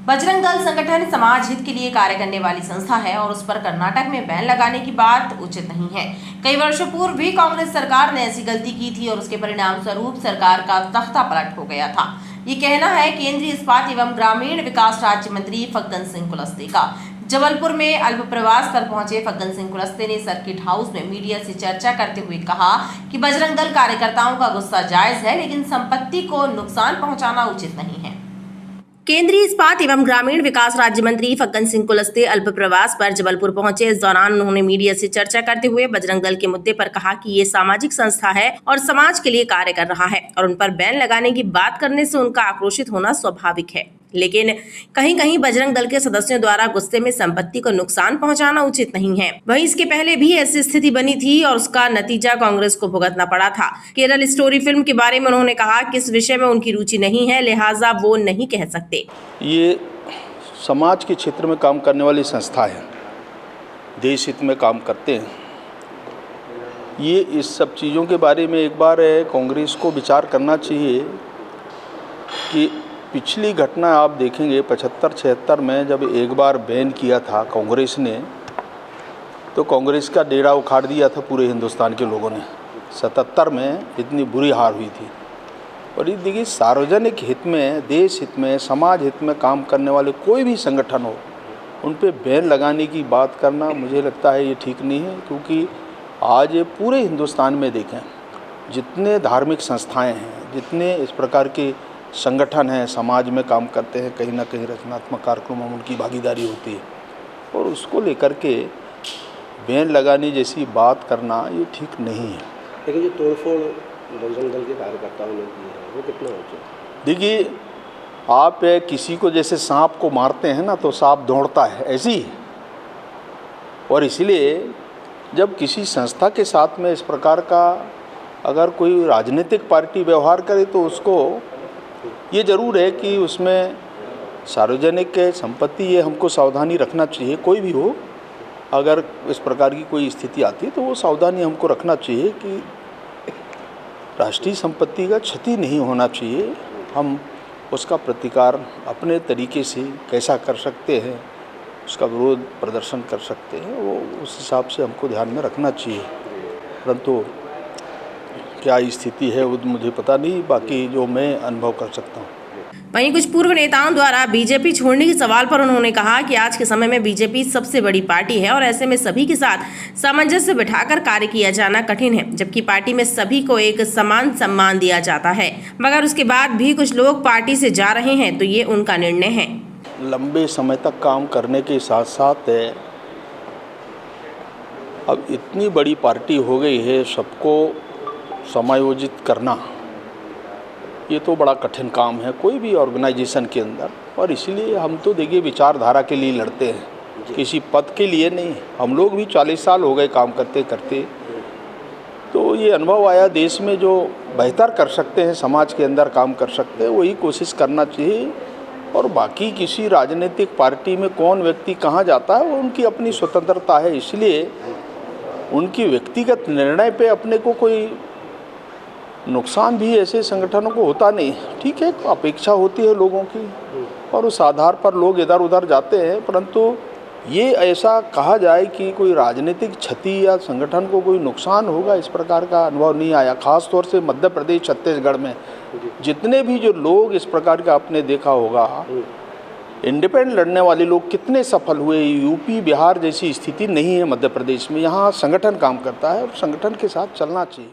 बजरंग दल संगठन समाज हित के लिए कार्य करने वाली संस्था है और उस पर कर्नाटक में बैन लगाने की बात उचित नहीं है। कई वर्षों पूर्व भी कांग्रेस सरकार ने ऐसी गलती की थी और उसके परिणाम स्वरूप सरकार का तख्ता पलट हो गया था। ये कहना है केंद्रीय इस्पात एवं ग्रामीण विकास राज्य मंत्री फग्गन सिंह कुलस्ते का। जबलपुर में अल्प प्रवास पर पहुंचे फग्गन सिंह कुलस्ते ने सर्किट हाउस में मीडिया से चर्चा करते हुए कहा कि बजरंग दल कार्यकर्ताओं का गुस्सा जायज है, लेकिन संपत्ति को नुकसान पहुंचाना उचित नहीं है। केंद्रीय इस्पात एवं ग्रामीण विकास राज्य मंत्री फग्गन सिंह कुलस्ते अल्प प्रवास पर जबलपुर पहुंचे। इस दौरान उन्होंने मीडिया से चर्चा करते हुए बजरंग दल के मुद्दे पर कहा कि ये सामाजिक संस्था है और समाज के लिए कार्य कर रहा है और उन पर बैन लगाने की बात करने से उनका आक्रोशित होना स्वाभाविक है, लेकिन कहीं कहीं बजरंग दल के सदस्यों द्वारा गुस्से में संपत्ति को नुकसान पहुंचाना उचित नहीं है। वहीं इसके पहले भी ऐसी स्थिति बनी थी और उसका नतीजा कांग्रेस को भुगतना पड़ा था। केरल स्टोरी फिल्म के बारे में उन्होंने कहा कि इस विषय में उनकी रुचि नहीं है, लिहाजा वो नहीं कह सकते। ये समाज के क्षेत्र में काम करने वाली संस्था है, देश हित में काम करते हैं। ये इस सब चीज़ों के बारे में एक बार कांग्रेस को विचार करना चाहिए कि पिछली घटना आप देखेंगे 75-76 में जब एक बार बैन किया था कांग्रेस ने, तो कांग्रेस का डेरा उखाड़ दिया था पूरे हिंदुस्तान के लोगों ने। 77 में इतनी बुरी हार हुई थी। और ये देखिए, सार्वजनिक हित में, देश हित में, समाज हित में काम करने वाले कोई भी संगठन हो, उन पे बैन लगाने की बात करना मुझे लगता है ये ठीक नहीं है। क्योंकि आज ये पूरे हिंदुस्तान में देखें, जितने धार्मिक संस्थाएं हैं, जितने इस प्रकार के संगठन हैं, समाज में काम करते हैं, कहीं ना कहीं रचनात्मक कार्यक्रमों में उनकी भागीदारी होती है, और उसको लेकर के बैन लगाने जैसी बात करना ये ठीक नहीं है। लेकिन जो तोड़फोड़ बजरंग दल के कार्यकर्ताओं ने की है वो कितना उचित? देखिए, आप किसी को जैसे सांप को मारते हैं ना तो सांप दौड़ता है, ऐसी ही। और इसलिए जब किसी संस्था के साथ में इस प्रकार का अगर कोई राजनीतिक पार्टी व्यवहार करे तो उसको ये ज़रूर है कि उसमें सार्वजनिक संपत्ति ये हमको सावधानी रखना चाहिए। कोई भी हो, अगर इस प्रकार की कोई स्थिति आती है तो वो सावधानी हमको रखना चाहिए कि राष्ट्रीय संपत्ति का क्षति नहीं होना चाहिए। हम उसका प्रतिकार अपने तरीके से कैसा कर सकते हैं, उसका विरोध प्रदर्शन कर सकते हैं, वो उस हिसाब से हमको ध्यान में रखना चाहिए। परंतु क्या स्थिति है वो मुझे पता नहीं, बाकी जो मैं अनुभव कर सकता हूँ। वहीं कुछ पूर्व नेताओं द्वारा बीजेपी छोड़ने के सवाल पर उन्होंने कहा कि आज के समय में बीजेपी सबसे बड़ी पार्टी है और ऐसे में सभी के साथ सामंजस्य बिठाकर कार्य किया जाना कठिन है, जबकि पार्टी में सभी को एक समान सम्मान दिया जाता है। मगर उसके बाद भी कुछ लोग पार्टी से जा रहे हैं तो ये उनका निर्णय है। लंबे समय तक काम करने के साथ साथ अब इतनी बड़ी पार्टी हो गई है, सबको समायोजित करना ये तो बड़ा कठिन काम है कोई भी ऑर्गेनाइजेशन के अंदर। और इसलिए हम तो देखिए विचारधारा के लिए लड़ते हैं, किसी पद के लिए नहीं। हम लोग भी 40 साल हो गए काम करते करते, तो ये अनुभव आया देश में जो बेहतर कर सकते हैं, समाज के अंदर काम कर सकते हैं, वही कोशिश करना चाहिए। और बाकी किसी राजनीतिक पार्टी में कौन व्यक्ति कहाँ जाता है वो उनकी अपनी स्वतंत्रता है, इसलिए उनकी व्यक्तिगत निर्णय पे अपने को कोई नुकसान भी ऐसे संगठनों को होता नहीं। ठीक है, अपेक्षा होती है लोगों की और उस आधार पर लोग इधर उधर जाते हैं, परंतु ये ऐसा कहा जाए कि कोई राजनीतिक क्षति या संगठन को कोई नुकसान होगा, इस प्रकार का अनुभव नहीं आया। खास तौर से मध्य प्रदेश, छत्तीसगढ़ में जितने भी जो लोग इस प्रकार का आपने देखा होगा, इंडिपेंडेंट लड़ने वाले लोग कितने सफल हुए। यूपी, बिहार जैसी स्थिति नहीं है मध्य प्रदेश में। यहाँ संगठन काम करता है और संगठन के साथ चलना चाहिए।